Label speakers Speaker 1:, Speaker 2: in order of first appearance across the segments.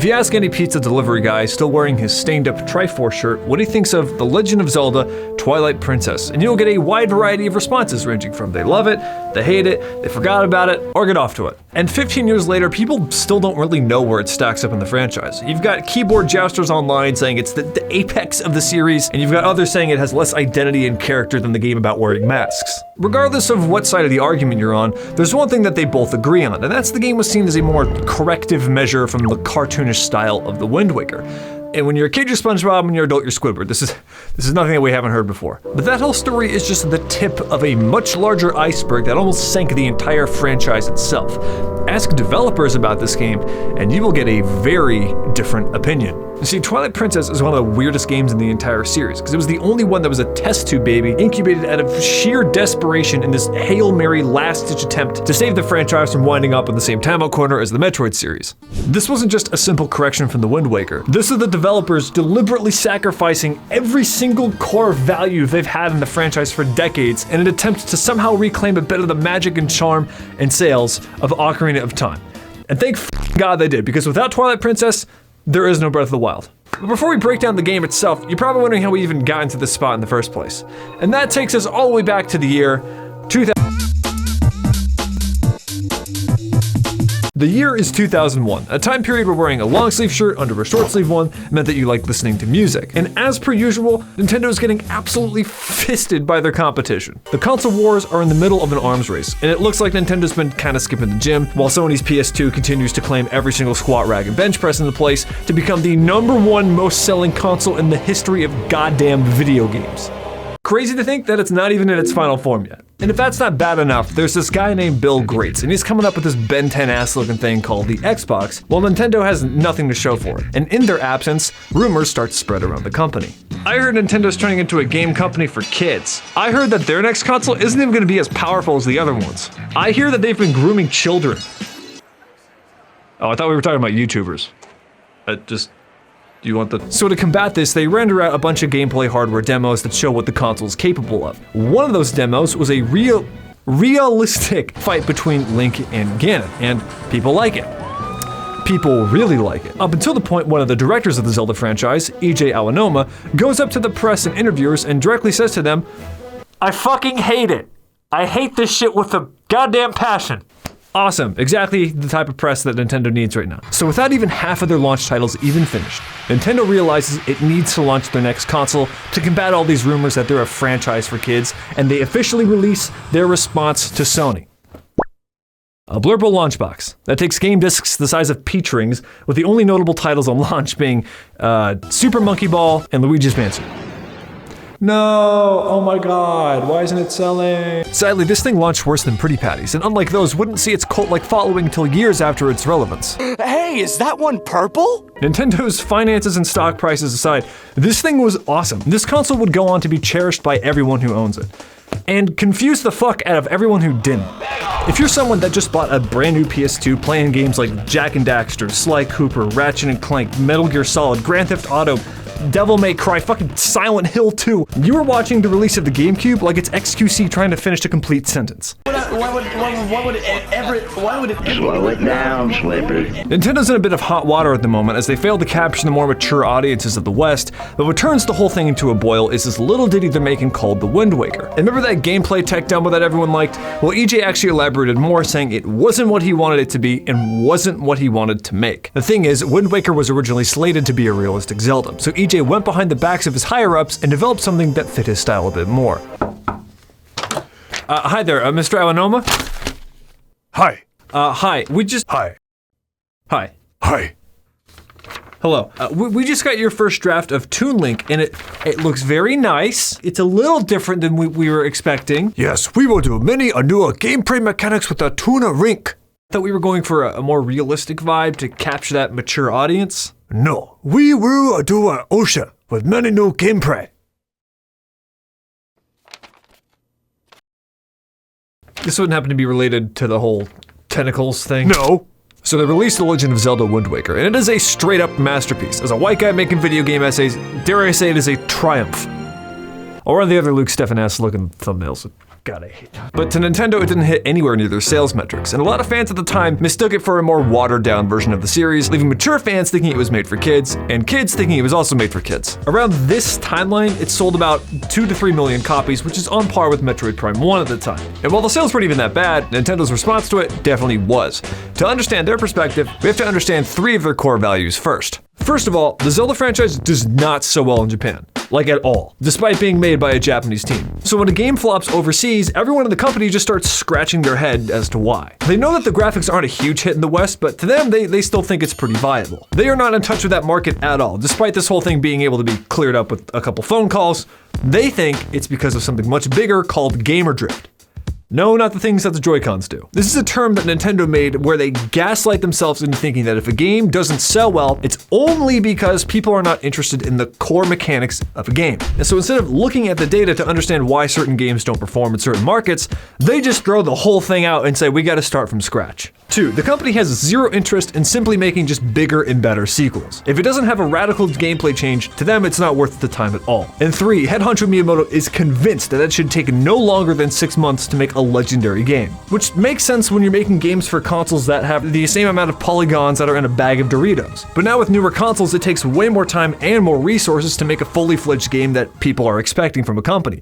Speaker 1: If you ask any pizza delivery guy still wearing his stained-up Triforce shirt what he thinks of The Legend of Zelda Twilight Princess, and you'll get a wide variety of responses ranging from they love it, they hate it, they forgot about it, or get off to it. And 15 years later, people still don't really know where it stacks up in the franchise. You've got keyboard jousters online saying it's the apex of the series, and you've got others saying it has less identity and character than the game about wearing masks. Regardless of what side of the argument you're on, there's one thing that they both agree on, and that's the game was seen as a more corrective measure from the cartoonish style of the Wind Waker. And when you're a kid, you're SpongeBob, when you're an adult, you're Squidward. This is nothing that we haven't heard before. But that whole story is just the tip of a much larger iceberg that almost sank the entire franchise itself. Ask developers about this game, and you will get a very different opinion. You see, Twilight Princess is one of the weirdest games in the entire series, because it was the only one that was a test tube baby incubated out of sheer desperation in this Hail Mary last-ditch attempt to save the franchise from winding up in the same timeout corner as the Metroid series. This wasn't just a simple correction from the Wind Waker. This is the developers deliberately sacrificing every single core value they've had in the franchise for decades in an attempt to somehow reclaim a bit of the magic and charm and sales of Ocarina of Time. And thank God they did, because without Twilight Princess, there is no Breath of the Wild. But before we break down the game itself, you're probably wondering how we even got into this spot in the first place. And that takes us all the way back to the year 2000. The year is 2001, a time period where wearing a long sleeve shirt under a short sleeve one meant that you liked listening to music. And as per usual, Nintendo is getting absolutely fisted by their competition. The console wars are in the middle of an arms race, and it looks like Nintendo's been kind of skipping the gym, while Sony's PS2 continues to claim every single squat rack and bench press in the place to become the #1 most selling console in the history of goddamn video games. Crazy to think that it's not even in its final form yet. And if that's not bad enough, there's this guy named Bill Gates, and he's coming up with this Ben 10-ass looking thing called the Xbox, while Nintendo has nothing to show for it. And in their absence, rumors start to spread around the company. I heard Nintendo's turning into a game company for kids. I heard that their next console isn't even gonna be as powerful as the other ones. I hear that they've been grooming children. Oh, I thought we were talking about YouTubers. So to combat this, they render out a bunch of gameplay hardware demos that show what the console is capable of. One of those demos was a realistic fight between Link and Ganon, and people like it. People really like it. Up until the point one of the directors of the Zelda franchise, EJ Aonuma, goes up to the press and interviewers and directly says to them, "I fucking hate it. I hate this shit with a goddamn passion." Awesome, exactly the type of press that Nintendo needs right now. So without even half of their launch titles even finished, Nintendo realizes it needs to launch their next console to combat all these rumors that they're a franchise for kids, and they officially release their response to Sony. A blurple launch box that takes game discs the size of peach rings, with the only notable titles on launch being Super Monkey Ball and Luigi's Mansion. No, oh my god, why isn't it selling? Sadly, this thing launched worse than Pretty Patties, and unlike those, wouldn't see its cult-like following until years after its relevance.
Speaker 2: Hey, is that one purple?
Speaker 1: Nintendo's finances and stock prices aside, this thing was awesome. This console would go on to be cherished by everyone who owns it, and confuse the fuck out of everyone who didn't. If you're someone that just bought a brand new PS2 playing games like Jak and Daxter, Sly Cooper, Ratchet & Clank, Metal Gear Solid, Grand Theft Auto, Devil May Cry, fucking Silent Hill 2. You were watching the release of the GameCube like it's XQC trying to finish a complete sentence.
Speaker 2: Why would it ever...
Speaker 3: Slow it down, Slipper.
Speaker 1: Nintendo's in a bit of hot water at the moment as they fail to capture the more mature audiences of the West, but what turns the whole thing into a boil is this little ditty they're making called The Wind Waker. And remember that gameplay tech demo that everyone liked? Well, EJ actually elaborated more, saying it wasn't what he wanted it to be and wasn't what he wanted to make. The thing is, Wind Waker was originally slated to be a realistic Zelda, so EJ went behind the backs of his higher-ups and developed something that fit his style a bit more. Hi there, Mr. Aonuma?
Speaker 4: Hi.
Speaker 1: Hi, we just...
Speaker 4: Hi.
Speaker 1: Hi.
Speaker 4: Hi.
Speaker 1: Hello. We just got your first draft of Toon Link, and it looks very nice. It's a little different than we were expecting.
Speaker 4: Yes, we will do many newer gameplay mechanics with the Tuna Rink.
Speaker 1: Thought we were going for a more realistic vibe to capture that mature audience.
Speaker 4: No, we will do an OSHA with many new gameplay.
Speaker 1: This wouldn't happen to be related to the whole tentacles thing?
Speaker 4: No.
Speaker 1: So they released The Legend of Zelda Wind Waker, and it is a straight-up masterpiece. As a white guy making video game essays, dare I say it is a triumph. Or one of the other Luke Stefan-ass looking thumbnails. God, I hate that. But to Nintendo, it didn't hit anywhere near their sales metrics, and a lot of fans at the time mistook it for a more watered-down version of the series, leaving mature fans thinking it was made for kids, and kids thinking it was also made for kids. Around this timeline, it sold about 2 to 3 million copies, which is on par with Metroid Prime 1 at the time. And while the sales weren't even that bad, Nintendo's response to it definitely was. To understand their perspective, we have to understand 3 of their core values first. First of all, the Zelda franchise does not sell well in Japan. Like at all, despite being made by a Japanese team. So when a game flops overseas, everyone in the company just starts scratching their head as to why. They know that the graphics aren't a huge hit in the West, but to them, they still think it's pretty viable. They are not in touch with that market at all, despite this whole thing being able to be cleared up with a couple phone calls. They think it's because of something much bigger called gamer drift. No, not the things that the Joy-Cons do. This is a term that Nintendo made where they gaslight themselves into thinking that if a game doesn't sell well, it's only because people are not interested in the core mechanics of a game. And so instead of looking at the data to understand why certain games don't perform in certain markets, they just throw the whole thing out and say, we gotta start from scratch. 2, the company has zero interest in simply making just bigger and better sequels. If it doesn't have a radical gameplay change, to them it's not worth the time at all. And 3, head honcho Miyamoto is convinced that it should take no longer than 6 months to make a legendary game. Which makes sense when you're making games for consoles that have the same amount of polygons that are in a bag of Doritos. But now with newer consoles, it takes way more time and more resources to make a fully fledged game that people are expecting from a company.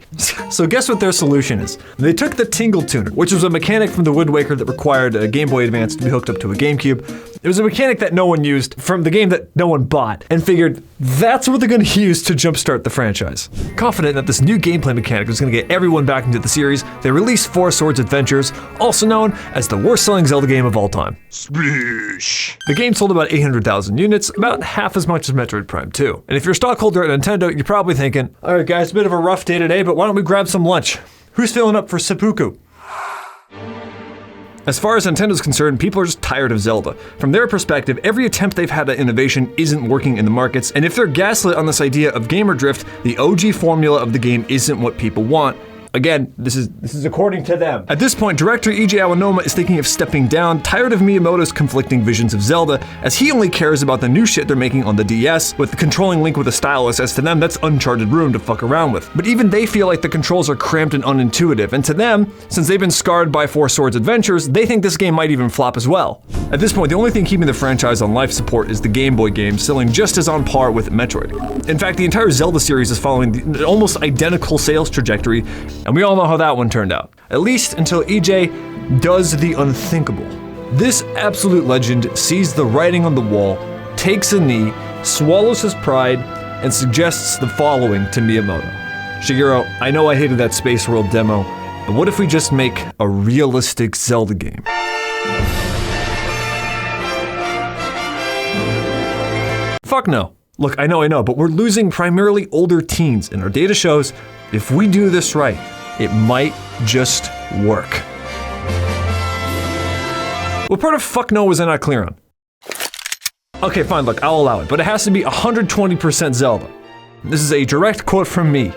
Speaker 1: So guess what their solution is? They took the Tingle Tuner, which was a mechanic from the Wind Waker that required a Game Boy Advance to be hooked up to a GameCube. It was a mechanic that no one used from the game that no one bought, and figured that's what they're going to use to jumpstart the franchise. Confident that this new gameplay mechanic was going to get everyone back into the series, they released Four Swords Adventures, also known as the worst-selling Zelda game of all time. Splish. The game sold about 800,000 units, about half as much as Metroid Prime 2. And if you're a stockholder at Nintendo, you're probably thinking, alright guys, a bit of a rough day today, but why don't we grab some lunch? Who's filling up for seppuku? As far as Nintendo's concerned, people are just tired of Zelda. From their perspective, every attempt they've had at innovation isn't working in the markets, and if they're gaslit on this idea of gamer drift, the OG formula of the game isn't what people want. Again, this is according to them. At this point, director Eiji Aonuma is thinking of stepping down, tired of Miyamoto's conflicting visions of Zelda, as he only cares about the new shit they're making on the DS, with the controlling Link with a stylus, as to them that's uncharted room to fuck around with. But even they feel like the controls are cramped and unintuitive, and to them, since they've been scarred by Four Swords Adventures, they think this game might even flop as well. At this point, the only thing keeping the franchise on life support is the Game Boy game, selling just as on par with Metroid. In fact, the entire Zelda series is following the almost identical sales trajectory, and we all know how that one turned out. At least until EJ does the unthinkable. This absolute legend sees the writing on the wall, takes a knee, swallows his pride, and suggests the following to Miyamoto. Shigeru, I know I hated that Space World demo, but what if we just make a realistic Zelda game? Fuck no. Look, I know, but we're losing primarily older teens, and our data shows if we do this right, it might just work. What part of fuck no was I not clear on? Okay, fine, look, I'll allow it, but it has to be 120% Zelda. This is a direct quote from me.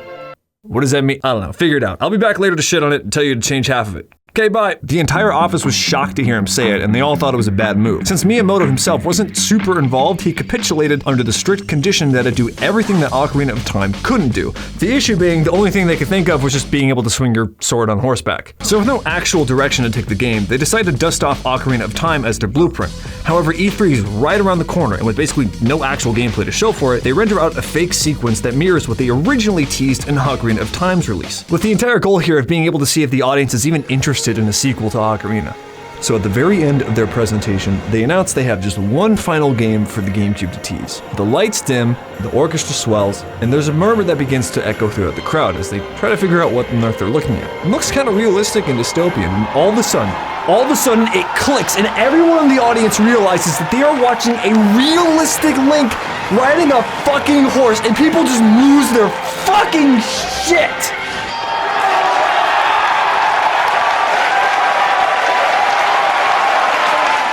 Speaker 1: What does that mean? I don't know, figure it out. I'll be back later to shit on it and tell you to change half of it. Okay, bye. The entire office was shocked to hear him say it, and they all thought it was a bad move. Since Miyamoto himself wasn't super involved, he capitulated under the strict condition that it do everything that Ocarina of Time couldn't do. The issue being, the only thing they could think of was just being able to swing your sword on horseback. So with no actual direction to take the game, they decided to dust off Ocarina of Time as their blueprint. However, E3 is right around the corner, and with basically no actual gameplay to show for it, they render out a fake sequence that mirrors what they originally teased in Ocarina of Time's release, with the entire goal here of being able to see if the audience is even interested in a sequel to Ocarina. So at the very end of their presentation, they announced they have just one final game for the GameCube to tease. The lights dim, the orchestra swells, and there's a murmur that begins to echo throughout the crowd as they try to figure out what on earth they're looking at. It looks kind of realistic and dystopian, and all of a sudden it clicks, and everyone in the audience realizes that they are watching a realistic Link riding a fucking horse, and people just lose their fucking shit!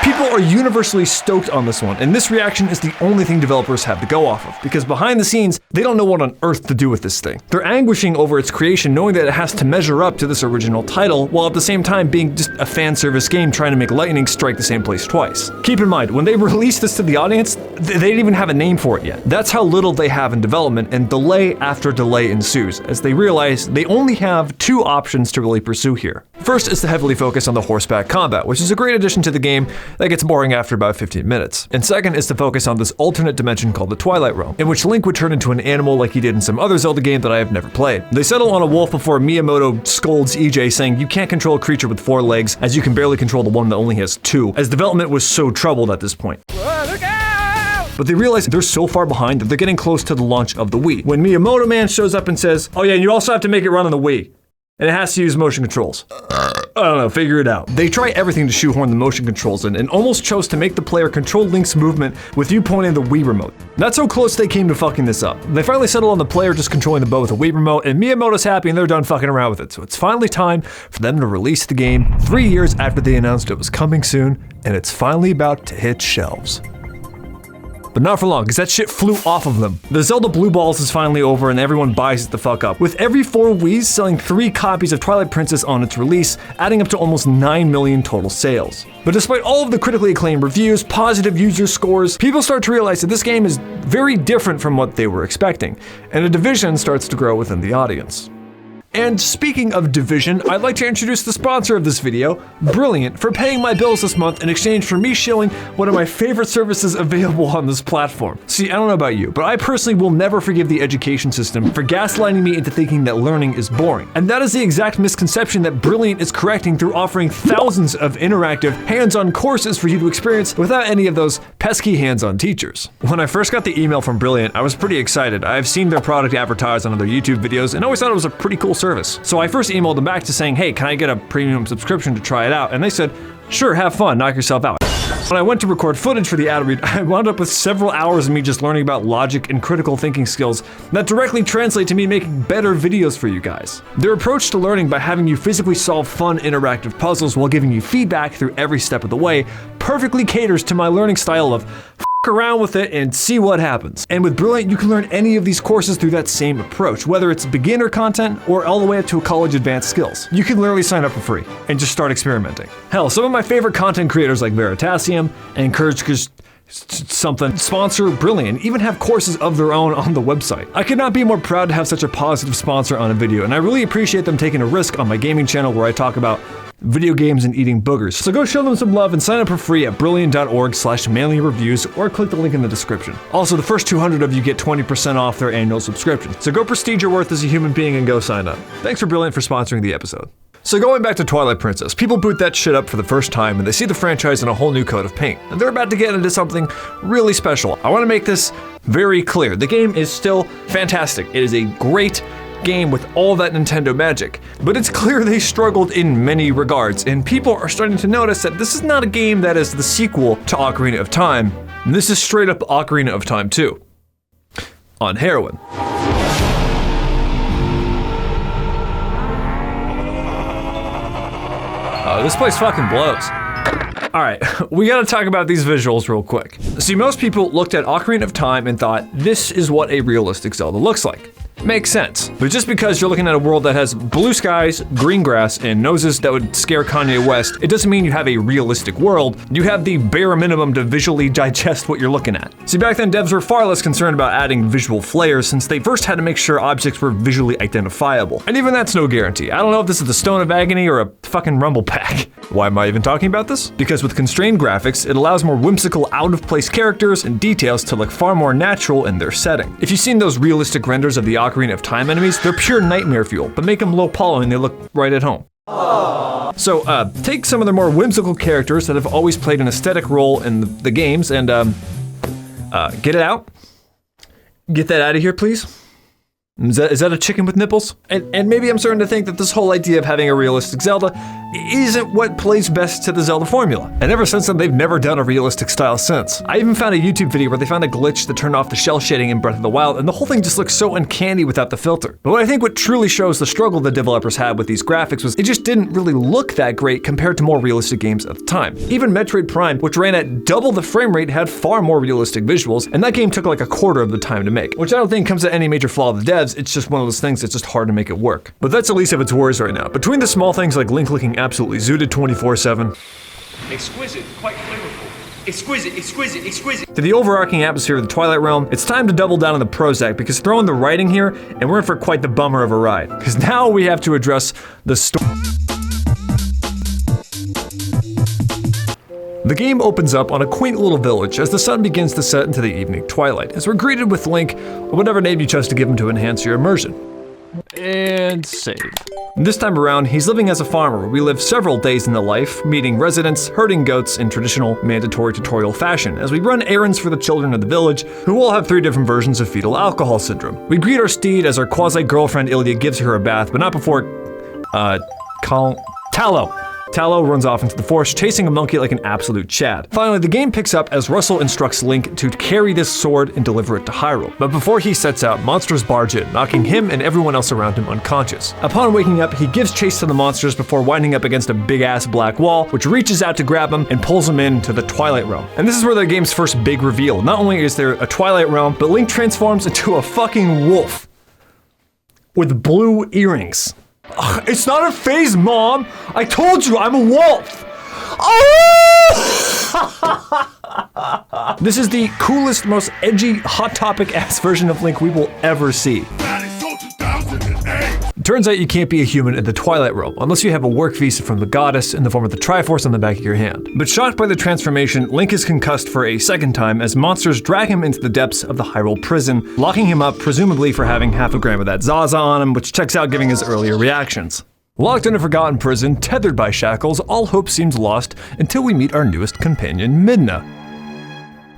Speaker 1: People are universally stoked on this one, and this reaction is the only thing developers have to go off of, because behind the scenes, they don't know what on earth to do with this thing. They're anguishing over its creation, knowing that it has to measure up to this original title, while at the same time being just a fan service game trying to make lightning strike the same place twice. Keep in mind, when they released this to the audience, they didn't even have a name for it yet. That's how little they have in development, and delay after delay ensues, as they realize they only have two options to really pursue here. First is to heavily focus on the horseback combat, which is a great addition to the game that gets boring after about 15 minutes. And second is to focus on this alternate dimension called the Twilight Realm, in which Link would turn into an animal like he did in some other Zelda game that I have never played. They settle on a wolf before Miyamoto scolds EJ, saying you can't control a creature with 4 legs, as you can barely control the one that only has 2, as development was so troubled at this point. But they realize they're so far behind that they're getting close to the launch of the Wii, when Miyamoto Man shows up and says, oh yeah, and you also have to make it run on the Wii. And it has to use motion controls. I don't know, figure it out. They try everything to shoehorn the motion controls in, and almost chose to make the player control Link's movement with you pointing the Wii remote. That's how close they came to fucking this up. They finally settle on the player just controlling the bow with a Wii remote, and Miyamoto's happy and they're done fucking around with it. So it's finally time for them to release the game 3 years after they announced it was coming soon, and it's finally about to hit shelves. But not for long, because that shit flew off of them. The Zelda Blue Balls is finally over and everyone buys it the fuck up, with every 4 Wiis selling 3 copies of Twilight Princess on its release, adding up to almost 9 million total sales. But despite all of the critically acclaimed reviews, positive user scores, people start to realize that this game is very different from what they were expecting, and a division starts to grow within the audience. And speaking of division, I'd like to introduce the sponsor of this video, Brilliant, for paying my bills this month in exchange for me showing one of my favorite services available on this platform. See, I don't know about you, but I personally will never forgive the education system for gaslighting me into thinking that learning is boring. And that is the exact misconception that Brilliant is correcting through offering thousands of interactive, hands-on courses for you to experience without any of those pesky hands-on teachers. When I first got the email from Brilliant, I was pretty excited. I've seen their product advertised on other YouTube videos and always thought it was a pretty cool service. So I first emailed them back to saying, hey, can I get a premium subscription to try it out? And they said, sure, have fun, knock yourself out. When I went to record footage for the ad read, I wound up with several hours of me just learning about logic and critical thinking skills that directly translate to me making better videos for you guys. Their approach to learning by having you physically solve fun interactive puzzles while giving you feedback through every step of the way perfectly caters to my learning style of around with it and see what happens. And with Brilliant, you can learn any of these courses through that same approach, whether it's beginner content or all the way up to college advanced skills. You can literally sign up for free and just start experimenting. Hell, some of my favorite content creators like Veritasium and Courage something sponsor Brilliant, even have courses of their own on the website. I could not be more proud to have such a positive sponsor on a video, and I really appreciate them taking a risk on my gaming channel where I talk about video games and eating boogers. So go show them some love and sign up for free at brilliant.org/manley-reviews or click the link in the description. Also, the first 200 of you get 20% off their annual subscription. So go prestige your worth as a human being and go sign up. Thanks for Brilliant for sponsoring the episode. So going back to Twilight Princess, people boot that shit up for the first time and they see the franchise in a whole new coat of paint. And they're about to get into something really special. I want to make this very clear. The game is still fantastic. It is a great game with all that Nintendo magic, but it's clear they struggled in many regards, and people are starting to notice that this is not a game that is the sequel to Ocarina of Time. This is straight up Ocarina of Time 2. On heroin. This place fucking blows. Alright, we gotta talk about these visuals real quick. See, most people looked at Ocarina of Time and thought, this is what a realistic Zelda looks like. Makes sense. But just because you're looking at a world that has blue skies, green grass, and noses that would scare Kanye West, it doesn't mean you have a realistic world. You have the bare minimum to visually digest what you're looking at. See, back then devs were far less concerned about adding visual flair since they first had to make sure objects were visually identifiable. And even that's no guarantee. I don't know if this is the Stone of Agony or a fucking Rumble Pack. Why am I even talking about this? Because with constrained graphics, it allows more whimsical, out-of-place characters and details to look far more natural in their setting. If you've seen those realistic renders of the Ocarina of Time enemies, they're pure nightmare fuel, but make them low poly and they look right at home. So, take some of the more whimsical characters that have always played an aesthetic role in the games and, get it out. Get that out of here, please. Is that a chicken with nipples? And maybe I'm starting to think that this whole idea of having a realistic Zelda isn't what plays best to the Zelda formula. And ever since then, they've never done a realistic style since. I even found a YouTube video where they found a glitch that turned off the shell shading in Breath of the Wild, and the whole thing just looks so uncanny without the filter. But what truly shows the struggle the developers had with these graphics was it just didn't really look that great compared to more realistic games at the time. Even Metroid Prime, which ran at double the frame rate, had far more realistic visuals, and that game took like a quarter of the time to make, which I don't think comes at any major flaw of the devs. It's just one of those things that's just hard to make it work. But that's the least of its worries right now. Between the small things like Link looking absolutely zooted 24/7,
Speaker 5: exquisite, quite flavorful. Exquisite, exquisite, exquisite.
Speaker 1: to the overarching atmosphere of the Twilight Realm, it's time to double down on the Prozac because throw in the writing here, and we're in for quite the bummer of a ride. Because now we have to address the story. The game opens up on a quaint little village as the sun begins to set into the evening twilight, as we're greeted with Link, or whatever name you chose to give him to enhance your immersion. And save. This time around, he's living as a farmer where we live several days in the life, meeting residents, herding goats in traditional, mandatory tutorial fashion, as we run errands for the children of the village, who all have 3 different versions of fetal alcohol syndrome. We greet our steed as our quasi-girlfriend Ilya gives her a bath, but not before, Tallow runs off into the forest, chasing a monkey like an absolute Chad. Finally, the game picks up as Russell instructs Link to carry this sword and deliver it to Hyrule. But before he sets out, monsters barge in, knocking him and everyone else around him unconscious. Upon waking up, he gives chase to the monsters before winding up against a big-ass black wall, which reaches out to grab him and pulls him into the Twilight Realm. And this is where the game's first big reveal. Not only is there a Twilight Realm, but Link transforms into a fucking wolf with blue earrings. Ugh, it's not a phase, Mom! I told you, I'm a wolf! Oh! This is the coolest, most edgy, hot topic ass version of Link we will ever see. Turns out you can't be a human in the Twilight Realm unless you have a work visa from the goddess in the form of the Triforce on the back of your hand. But shocked by the transformation, Link is concussed for a second time as monsters drag him into the depths of the Hyrule prison, locking him up presumably for having half a gram of that Zaza on him, which checks out giving his earlier reactions. Locked in a forgotten prison, tethered by shackles, all hope seems lost until we meet our newest companion, Midna.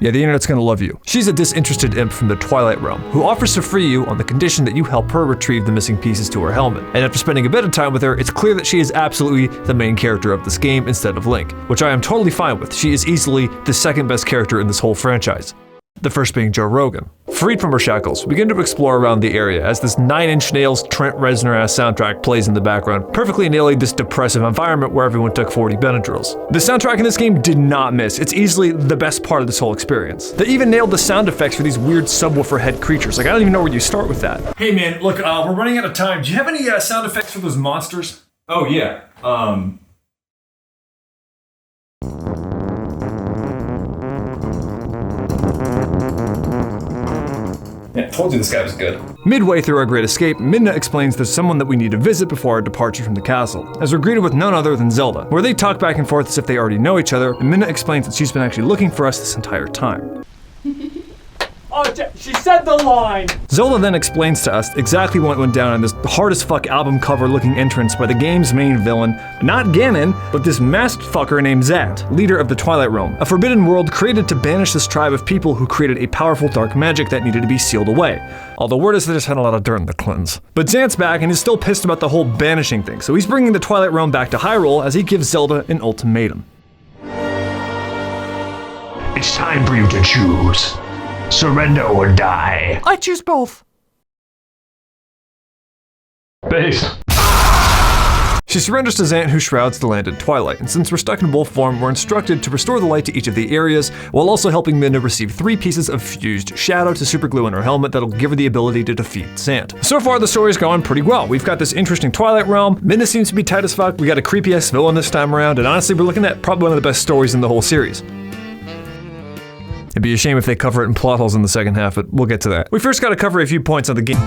Speaker 1: Yeah, the internet's gonna love you. She's a disinterested imp from the Twilight Realm, who offers to free you on the condition that you help her retrieve the missing pieces to her helmet. And after spending a bit of time with her, it's clear that she is absolutely the main character of this game instead of Link, which I am totally fine with. She is easily the second best character in this whole franchise. The first being Joe Rogan. Freed from her shackles, we begin to explore around the area as this 9 Inch Nails Trent Reznor-ass soundtrack plays in the background, perfectly nailing this depressive environment where everyone took 40 Benadryls. The soundtrack in this game did not miss. It's easily the best part of this whole experience. They even nailed the sound effects for these weird subwoofer head creatures. Like, I don't even know where you start with that. Hey man, look, we're running out of time. Do you have any sound effects for those monsters? Oh yeah, Yeah, I told you this guy was good. Midway through our great escape, Midna explains there's someone that we need to visit before our departure from the castle, as we're greeted with none other than Zelda, where they talk back and forth as if they already know each other, and Midna explains that she's been actually looking for us this entire time.
Speaker 6: Oh, she said the line!
Speaker 1: Zelda then explains to us exactly what went down in this hard-as-fuck album cover looking entrance by the game's main villain, not Ganon, but this masked fucker named Zant, leader of the Twilight Realm, a forbidden world created to banish this tribe of people who created a powerful dark magic that needed to be sealed away. Although word is they just had a lot of dirt in the cleanse. But Zant's back and is still pissed about the whole banishing thing, so he's bringing the Twilight Realm back to Hyrule as he gives Zelda an ultimatum.
Speaker 3: It's time for you to choose. Surrender or die.
Speaker 1: I choose both.
Speaker 3: Base.
Speaker 1: She surrenders to Zant, who shrouds the land in twilight, and since we're stuck in wolf form, we're instructed to restore the light to each of the areas, while also helping Midna receive 3 pieces of fused shadow to superglue in her helmet that'll give her the ability to defeat Zant. So far, the story's going pretty well. We've got this interesting Twilight Realm, Midna seems to be tight as fuck, we got a creepy-ass villain this time around, and honestly, we're looking at probably one of the best stories in the whole series. It'd be a shame if they cover it in plot holes in the second half, but we'll get to that. We first gotta cover a few points on the game.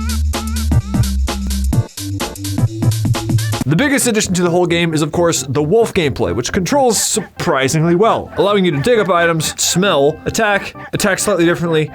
Speaker 1: The biggest addition to the whole game is, of course, the wolf gameplay, which controls surprisingly well, allowing you to dig up items, smell, attack slightly differently,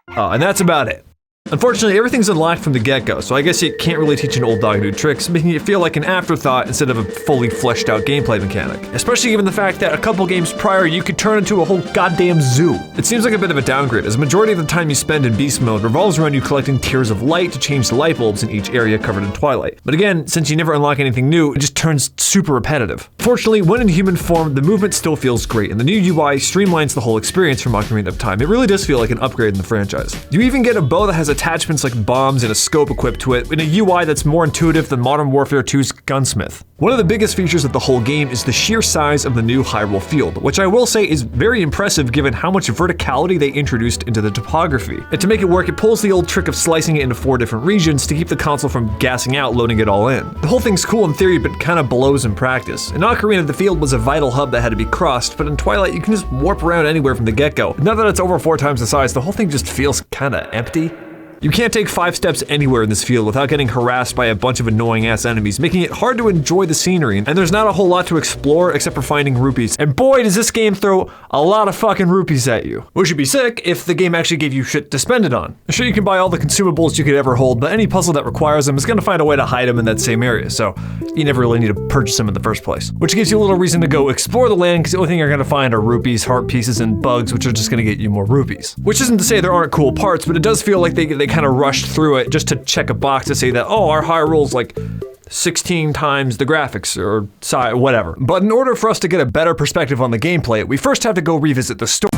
Speaker 1: and that's about it. Unfortunately, everything's unlocked from the get-go, so I guess you can't really teach an old dog new tricks, making it feel like an afterthought instead of a fully fleshed out gameplay mechanic. Especially given the fact that a couple games prior, you could turn into a whole goddamn zoo. It seems like a bit of a downgrade, as the majority of the time you spend in beast mode revolves around you collecting tears of light to change the light bulbs in each area covered in twilight. But again, since you never unlock anything new, it just turns super repetitive. Fortunately, when in human form, the movement still feels great, and the new UI streamlines the whole experience from Ocarina of Time. It really does feel like an upgrade in the franchise. You even get a bow that has attachments like bombs and a scope equipped to it, in a UI that's more intuitive than Modern Warfare 2's Gunsmith. One of the biggest features of the whole game is the sheer size of the new Hyrule field, which I will say is very impressive given how much verticality they introduced into the topography. And to make it work, it pulls the old trick of slicing it into 4 different regions to keep the console from gassing out loading it all in. The whole thing's cool in theory, but kind of blows in practice. In Ocarina, the field was a vital hub that had to be crossed, but in Twilight, you can just warp around anywhere from the get-go. Now that it's over 4 times the size, the whole thing just feels kinda empty. You can't take 5 steps anywhere in this field without getting harassed by a bunch of annoying-ass enemies, making it hard to enjoy the scenery, and there's not a whole lot to explore except for finding rupees. And boy, does this game throw a lot of fucking rupees at you. Which would be sick if the game actually gave you shit to spend it on. Sure, you can buy all the consumables you could ever hold, but any puzzle that requires them is gonna find a way to hide them in that same area, so you never really need to purchase them in the first place. Which gives you a little reason to go explore the land, because the only thing you're gonna find are rupees, heart pieces, and bugs, which are just gonna get you more rupees. Which isn't to say there aren't cool parts, but it does feel like they kind of rushed through it just to check a box to say that, oh, our Hyrule's like 16 times the graphics or size, whatever. But in order for us to get a better perspective on the gameplay, we first have to go revisit the story.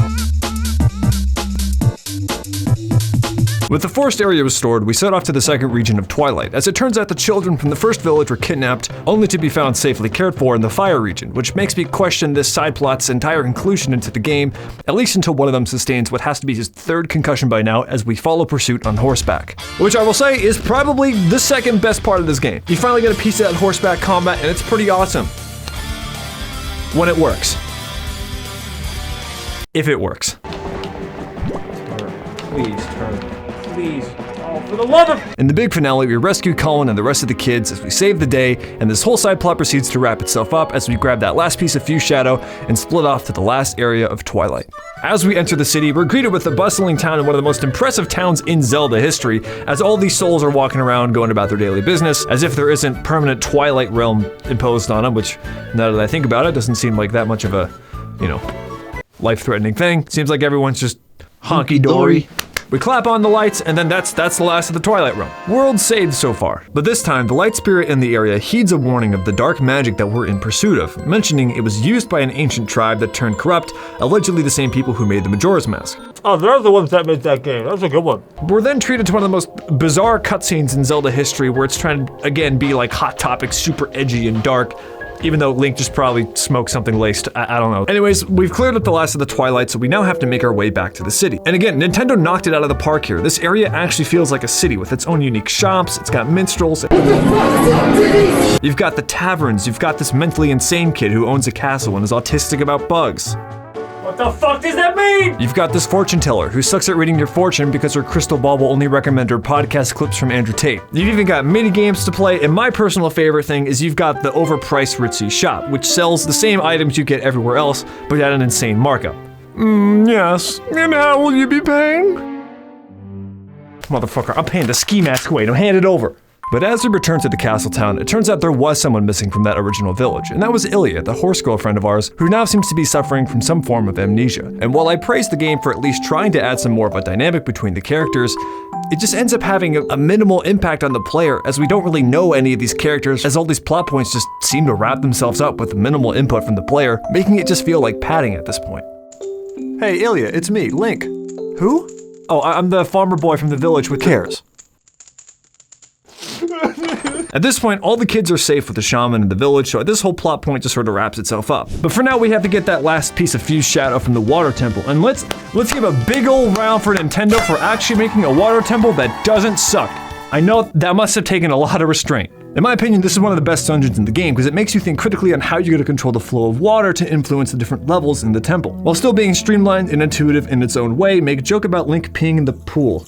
Speaker 1: With the forest area restored, we set off to the second region of Twilight. As it turns out, the children from the first village were kidnapped, only to be found safely cared for in the fire region, which makes me question this side plot's entire inclusion into the game, at least until one of them sustains what has to be his 3rd concussion by now as we follow pursuit on horseback. Which I will say is probably the second best part of this game. You finally get a piece of that horseback combat, and it's pretty awesome. When it works. If it works.
Speaker 6: Please turn. Please. Oh, for the love of...
Speaker 1: In the big finale, we rescue Colin and the rest of the kids as we save the day, and this whole side plot proceeds to wrap itself up as we grab that last piece of Fuse Shadow and split off to the last area of Twilight. As we enter the city, we're greeted with a bustling town and one of the most impressive towns in Zelda history, as all these souls are walking around going about their daily business, as if there isn't permanent Twilight realm imposed on them, which, now that I think about it, doesn't seem like that much of a, life-threatening thing. Seems like everyone's just honky-dory. We clap on the lights, and then that's the last of the Twilight Realm. World saved so far. But this time, the light spirit in the area heeds a warning of the dark magic that we're in pursuit of, mentioning it was used by an ancient tribe that turned corrupt, allegedly the same people who made the Majora's Mask.
Speaker 6: Oh, they're the ones that made that game. That was a good one.
Speaker 1: We're then treated to one of the most bizarre cutscenes in Zelda history, where it's trying to, again, be like Hot Topic, super edgy and dark, even though Link just probably smoked something laced, I don't know. Anyways, we've cleared up the last of the Twilight, so we now have to make our way back to the city. And again, Nintendo knocked it out of the park here. This area actually feels like a city with its own unique shops, it's got minstrels. You've got the taverns, you've got this mentally insane kid who owns a castle and is autistic about bugs.
Speaker 6: What the fuck does that mean?
Speaker 1: You've got this fortune teller who sucks at reading your fortune because her crystal ball will only recommend her podcast clips from Andrew Tate. You've even got mini games to play, and my personal favorite thing is you've got the overpriced ritzy shop, which sells the same items you get everywhere else, but at an insane markup. Yes. And how will you be paying? Motherfucker, I'm paying the ski mask away. Now hand it over. But as we return to the castle town, it turns out there was someone missing from that original village, and that was Ilya, the horse girlfriend of ours, who now seems to be suffering from some form of amnesia. And while I praise the game for at least trying to add some more of a dynamic between the characters, it just ends up having a minimal impact on the player, as we don't really know any of these characters, as all these plot points just seem to wrap themselves up with minimal input from the player, making it just feel like padding at this point. Hey Ilya, it's me, Link. Who? Oh, I'm the farmer boy from the village with cares. At this point, all the kids are safe with the shaman in the village, so this whole plot point just sort of wraps itself up. But for now, we have to get that last piece of Fuse Shadow from the water temple, and let's give a big old round for Nintendo for actually making a water temple that doesn't suck. I know that must have taken a lot of restraint. In my opinion, this is one of the best dungeons in the game because it makes you think critically on how you're going to control the flow of water to influence the different levels in the temple, while still being streamlined and intuitive in its own way. Make a joke about Link peeing in the pool.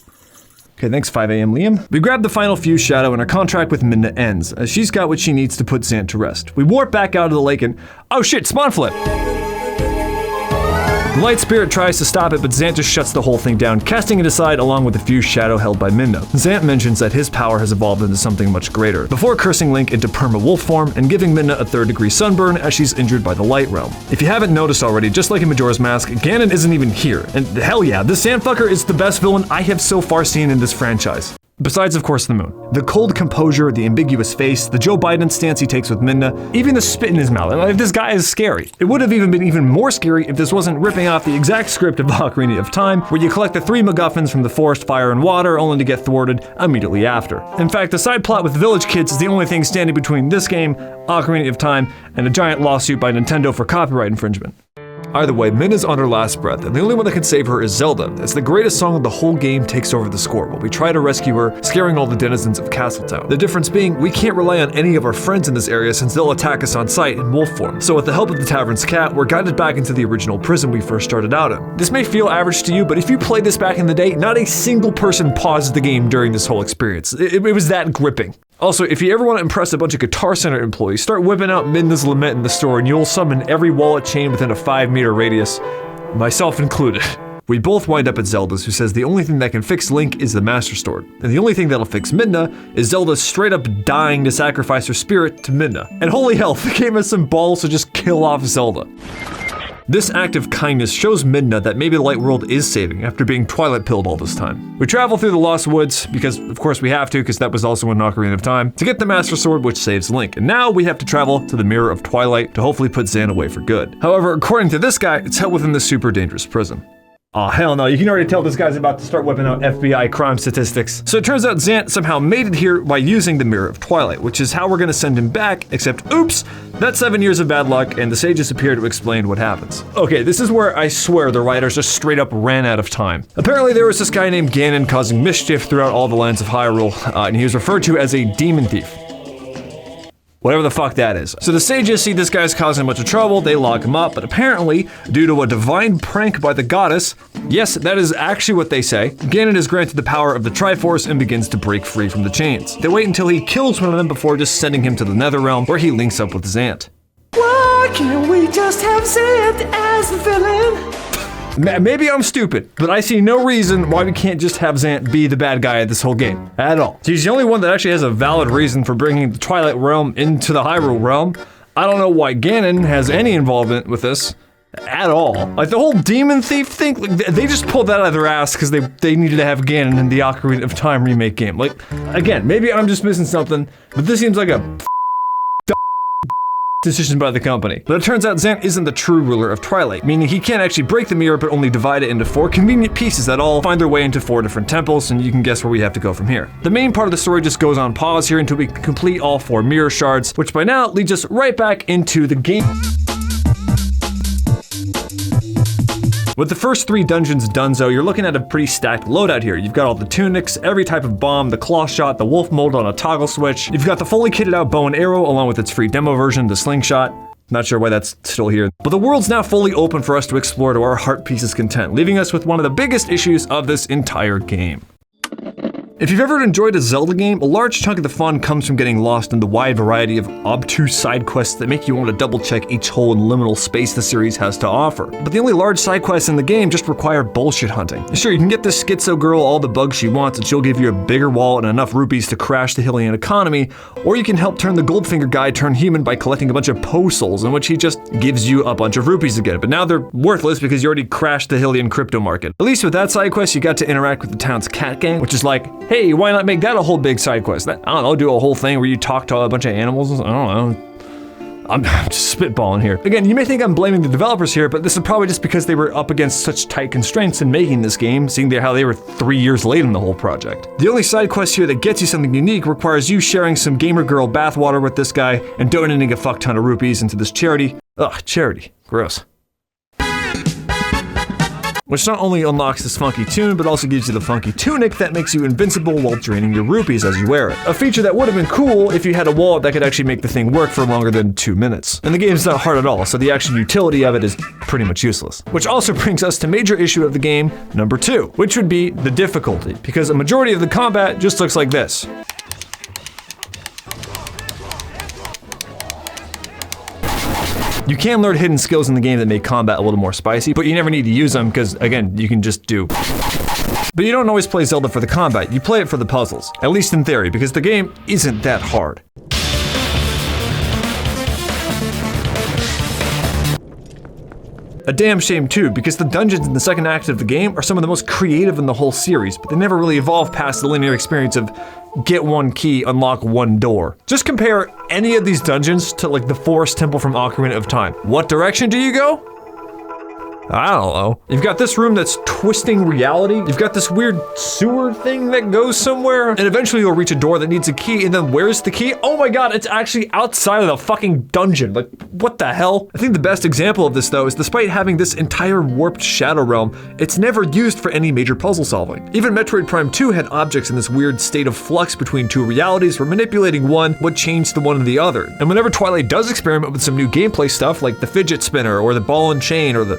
Speaker 1: Okay, thanks 5 a.m. Liam. We grab the final Fuse Shadow and our contract with Midna ends, as she's got what she needs to put Zant to rest. We warp back out of the lake and, oh shit, spawn flip! The light spirit tries to stop it, but Zant just shuts the whole thing down, casting it aside along with the fused shadow held by Midna. Zant mentions that his power has evolved into something much greater, before cursing Link into perma-wolf form and giving Midna a 3rd-degree sunburn as she's injured by the light realm. If you haven't noticed already, just like in Majora's Mask, Ganon isn't even here. And hell yeah, this Zant fucker is the best villain I have so far seen in this franchise. Besides, of course, the moon. The cold composure, the ambiguous face, the Joe Biden stance he takes with Midna, even the spit in his mouth. If this guy is scary. It would have even been even more scary if this wasn't ripping off the exact script of Ocarina of Time, where you collect the 3 MacGuffins from the forest, fire, and water, only to get thwarted immediately after. In fact, the side plot with village kids is the only thing standing between this game, Ocarina of Time, and a giant lawsuit by Nintendo for copyright infringement. Either way, Midna's on her last breath, and the only one that can save her is Zelda, as the greatest song of the whole game takes over the score while we try to rescue her, scaring all the denizens of Castletown. The difference being, we can't rely on any of our friends in this area since they'll attack us on sight in wolf form. So with the help of the tavern's cat, we're guided back into the original prison we first started out in. This may feel average to you, but if you played this back in the day, not a single person paused the game during this whole experience. It was that gripping. Also, if you ever want to impress a bunch of Guitar Center employees, start whipping out Midna's Lament in the store and you'll summon every wallet chain within a 5-meter radius, myself included. We both wind up at Zelda's, who says the only thing that can fix Link is the Master Sword, and the only thing that'll fix Midna is Zelda straight up dying to sacrifice her spirit to Midna. And holy hell, the game has some balls to just kill off Zelda. This act of kindness shows Midna that maybe the light world is saving after being Twilight pilled all this time. We travel through the Lost Woods, because of course we have to, because that was also in Ocarina of Time, to get the Master Sword which saves Link. And now we have to travel to the Mirror of Twilight to hopefully put Zant away for good. However, according to this guy, it's held within this super dangerous prison. Aw, hell no, you can already tell this guy's about to start whipping out FBI crime statistics. So it turns out Zant somehow made it here by using the Mirror of Twilight, which is how we're gonna send him back, except oops, that's 7 years of bad luck and the sages appear to explain what happens. Okay, this is where I swear the writers just straight up ran out of time. Apparently there was this guy named Ganon causing mischief throughout all the lands of Hyrule, and he was referred to as a demon thief. Whatever the fuck that is. So the sages see this guy's causing a bunch of trouble, they lock him up, but apparently, due to a divine prank by the goddess, yes, that is actually what they say, Ganon is granted the power of the Triforce and begins to break free from the chains. They wait until he kills one of them before just sending him to the Netherrealm, where he links up with Zant.
Speaker 6: Why can't we just have Zant as the villain?
Speaker 1: Maybe I'm stupid, but I see no reason why we can't just have Zant be the bad guy at this whole game. At all. He's the only one that actually has a valid reason for bringing the Twilight Realm into the Hyrule Realm. I don't know why Ganon has any involvement with this. At all. Like the whole demon thief thing, like, they just pulled that out of their ass because they needed to have Ganon in the Ocarina of Time remake game. Like, again, maybe I'm just missing something, but this seems like a decision by the company. But it turns out Zant isn't the true ruler of Twilight, meaning he can't actually break the mirror but only divide it into 4 convenient pieces that all find their way into 4 different temples, and you can guess where we have to go from here. The main part of the story just goes on pause here until we complete all 4 mirror shards, which by now leads us right back into the game. With the first 3 dungeons donezo, you're looking at a pretty stacked loadout here. You've got all the tunics, every type of bomb, the claw shot, the wolf mold on a toggle switch. You've got the fully kitted out bow and arrow along with its free demo version, the slingshot. Not sure why that's still here. But the world's now fully open for us to explore to our heart piece's content, leaving us with one of the biggest issues of this entire game. If you've ever enjoyed a Zelda game, a large chunk of the fun comes from getting lost in the wide variety of obtuse side quests that make you want to double check each hole in liminal space the series has to offer. But the only large side quests in the game just require bullshit hunting. Sure, you can get this schizo girl all the bugs she wants and she'll give you a bigger wallet and enough rupees to crash the Hylian economy, or you can help turn the Goldfinger guy turn human by collecting a bunch of Poe souls in which he just gives you a bunch of rupees again. But now they're worthless because you already crashed the Hylian crypto market. At least with that side quest, you got to interact with the town's cat gang, which is like, hey, why not make that a whole big side quest? I don't know, do a whole thing where you talk to a bunch of animals. I don't know. I'm just spitballing here. Again, you may think I'm blaming the developers here, but this is probably just because they were up against such tight constraints in making this game, seeing how they were 3 years late in the whole project. The only side quest here that gets you something unique requires you sharing some gamer girl bathwater with this guy and donating a fuck ton of rupees into this charity. Ugh, charity. Gross. Which not only unlocks this funky tune, but also gives you the funky tunic that makes you invincible while draining your rupees as you wear it. A feature that would have been cool if you had a wallet that could actually make the thing work for longer than 2 minutes. And the game's not hard at all, so the actual utility of it is pretty much useless. Which also brings us to major issue of the game, number 2, which would be the difficulty, because a majority of the combat just looks like this. You can learn hidden skills in the game that make combat a little more spicy, but you never need to use them because, again, you can just do. But you don't always play Zelda for the combat, you play it for the puzzles. At least in theory, because the game isn't that hard. A damn shame too, because the dungeons in the second act of the game are some of the most creative in the whole series, but they never really evolve past the linear experience of get one key, unlock one door. Just compare any of these dungeons to like the Forest Temple from Ocarina of Time. What direction do you go? I don't know. You've got this room that's twisting reality. You've got this weird sewer thing that goes somewhere. And eventually you'll reach a door that needs a key, and then where's the key? Oh my god, it's actually outside of the fucking dungeon. Like, what the hell? I think the best example of this though is despite having this entire warped shadow realm, it's never used for any major puzzle solving. Even Metroid Prime 2 had objects in this weird state of flux between two realities where manipulating one would change the one and the other. And whenever Twilight does experiment with some new gameplay stuff like the fidget spinner or the ball and chain or the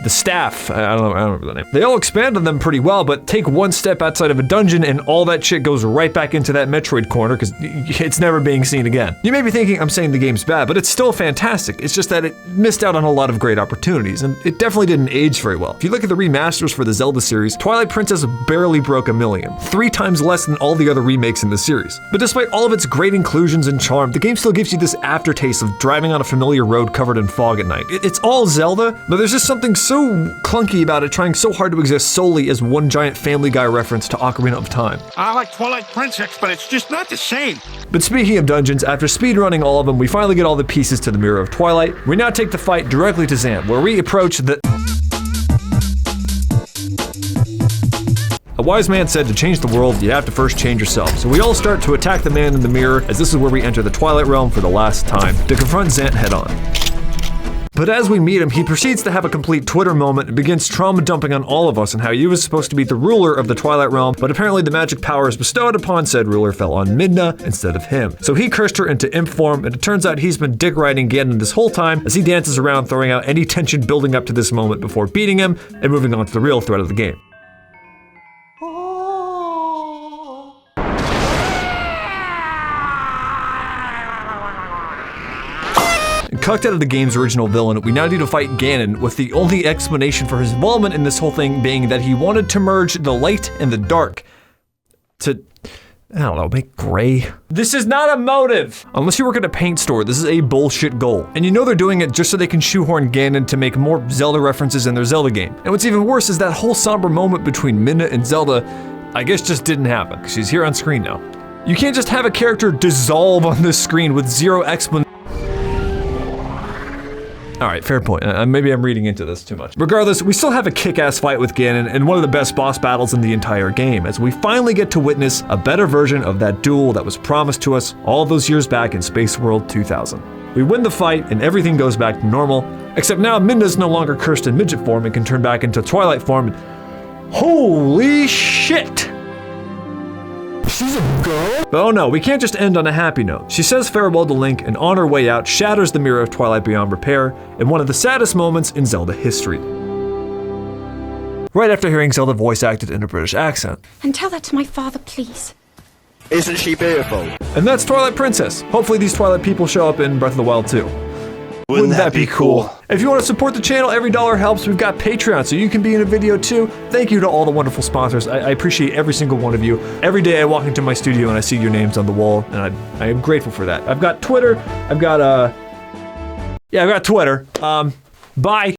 Speaker 1: staff, I don't remember the name. They all expand on them pretty well, but take one step outside of a dungeon and all that shit goes right back into that Metroid corner because it's never being seen again. You may be thinking I'm saying the game's bad, but it's still fantastic. It's just that it missed out on a lot of great opportunities, and it definitely didn't age very well. If you look at the remasters for the Zelda series, Twilight Princess barely broke 1 million, 3 times less than all the other remakes in the series. But despite all of its great inclusions and charm, the game still gives you this aftertaste of driving on a familiar road covered in fog at night. It's all Zelda, but there's just something so clunky about it trying so hard to exist solely as one giant Family Guy reference to Ocarina of Time.
Speaker 7: I like Twilight Princess, but it's just not the same.
Speaker 1: But speaking of dungeons, after speedrunning all of them, we finally get all the pieces to the Mirror of Twilight. We now take the fight directly to Zant, where we approach the... A wise man said to change the world, you have to first change yourself. So we all start to attack the man in the mirror, as this is where we enter the Twilight Realm for the last time, to confront Zant head on. But as we meet him, he proceeds to have a complete Twitter moment and begins trauma dumping on all of us and how he was supposed to be the ruler of the Twilight Realm, but apparently the magic powers bestowed upon said ruler fell on Midna instead of him. So he cursed her into imp form, and it turns out he's been dick riding Ganon this whole time as he dances around throwing out any tension building up to this moment before beating him and moving on to the real threat of the game. Cucked out of the game's original villain, we now need to fight Ganon, with the only explanation for his involvement in this whole thing being that he wanted to merge the light and the dark to, I don't know, make gray. This is not a motive! Unless you work at a paint store, this is a bullshit goal. And you know they're doing it just so they can shoehorn Ganon to make more Zelda references in their Zelda game. And what's even worse is that whole somber moment between Midna and Zelda, I guess just didn't happen, because she's here on screen now. You can't just have a character dissolve on this screen with zero explanation. Alright, fair point. Maybe I'm reading into this too much. Regardless, we still have a kick-ass fight with Ganon and one of the best boss battles in the entire game, as we finally get to witness a better version of that duel that was promised to us all those years back in Space World 2000. We win the fight and everything goes back to normal, except now Midna's no longer cursed in midget form and can turn back into Twilight form. Holy shit! She's a girl? But oh no, we can't just end on a happy note. She says farewell to Link and on her way out shatters the Mirror of Twilight beyond repair in one of the saddest moments in Zelda history. Right after hearing Zelda voice acted in a British accent.
Speaker 8: And tell that to my father, please.
Speaker 2: Isn't she beautiful?
Speaker 1: And that's Twilight Princess. Hopefully these Twilight people show up in Breath of the Wild too.
Speaker 2: Wouldn't that be cool?
Speaker 1: If you want to support the channel, every dollar helps. We've got Patreon, so you can be in a video too. Thank you to all the wonderful sponsors. I appreciate every single one of you. Every day I walk into my studio and I see your names on the wall, and I am grateful for that. I've got Twitter. I've got Twitter. Bye.